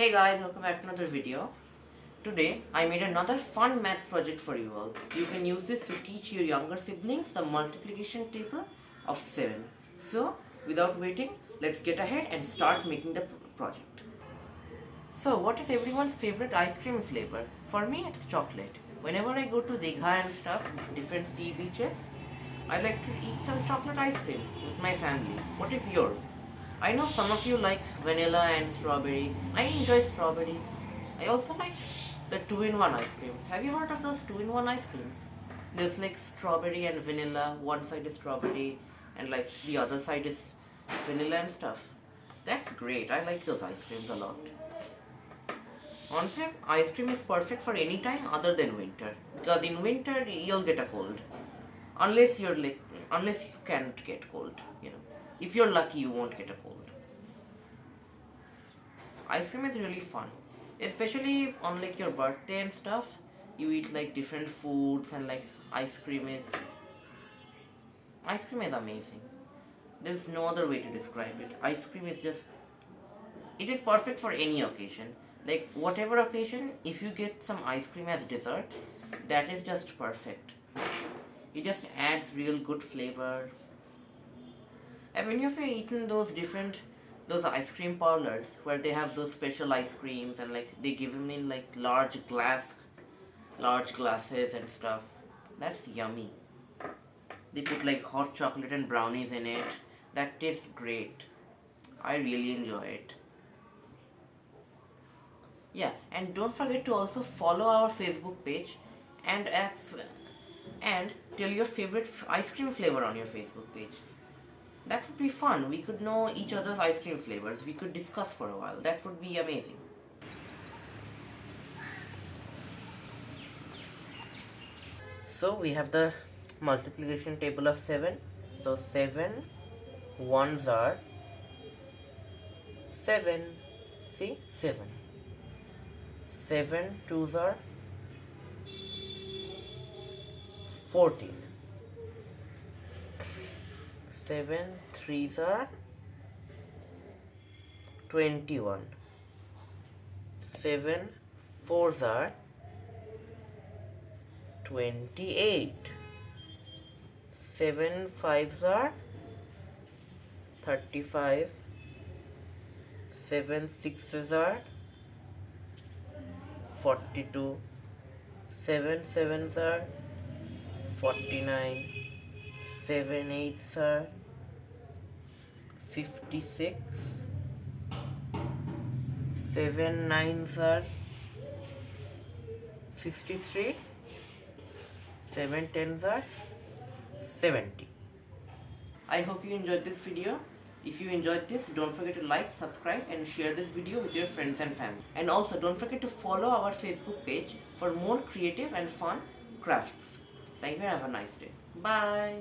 Hey guys, welcome back to another video. Today I made another fun maths project for you all. You can use this to teach your younger siblings the multiplication table of 7. So without waiting, let's get ahead and start making the project. So what is everyone's favorite ice cream flavor? For me it's chocolate. Whenever I go to Digha and stuff, different sea beaches, I like to eat some chocolate ice cream with my family. What is yours? I know some of you like vanilla and strawberry. I enjoy strawberry. I also like the 2-in-1 ice creams. Have you heard of those 2-in-1 ice creams? There's like strawberry and vanilla. One side is strawberry and like the other side is vanilla and stuff. That's great. I like those ice creams a lot. Honestly, ice cream is perfect for any time other than winter. Because in winter you'll get a cold. Unless you can't get cold, If you're lucky, you won't get a cold. Ice cream is really fun, especially if on like your birthday and stuff, you eat like different foods and like ice cream is amazing. There's no other way to describe it. Ice cream is it is perfect for any occasion. Like whatever occasion, if you get some ice cream as dessert, that is just perfect. It just adds real good flavor. Have any of you eaten those ice cream parlors where they have those special ice creams and like they give them in like large glasses and stuff? That's yummy. They put like hot chocolate and brownies in it. That tastes great. I really enjoy it. Yeah, and don't forget to also follow our Facebook page and tell your favorite ice cream flavor on your Facebook page. That would be fun. We could know each other's ice cream flavors. We could discuss for a while. That would be amazing. So we have the multiplication table of 7. So 7 ones are 7. See? 7. 7 twos are 14. 7 threes are 21. 7 fours are 28. 7 fives are 35. 7 sixes are 42. 7 sevens are 49. 7 eights are 56. 7 nines are 63. 7 tens are 70. I hope you enjoyed this video. If you enjoyed this, don't forget to like, subscribe and share this video with your friends and family. And also don't forget to follow our Facebook page for more creative and fun crafts. Thank you and have a nice day. Bye.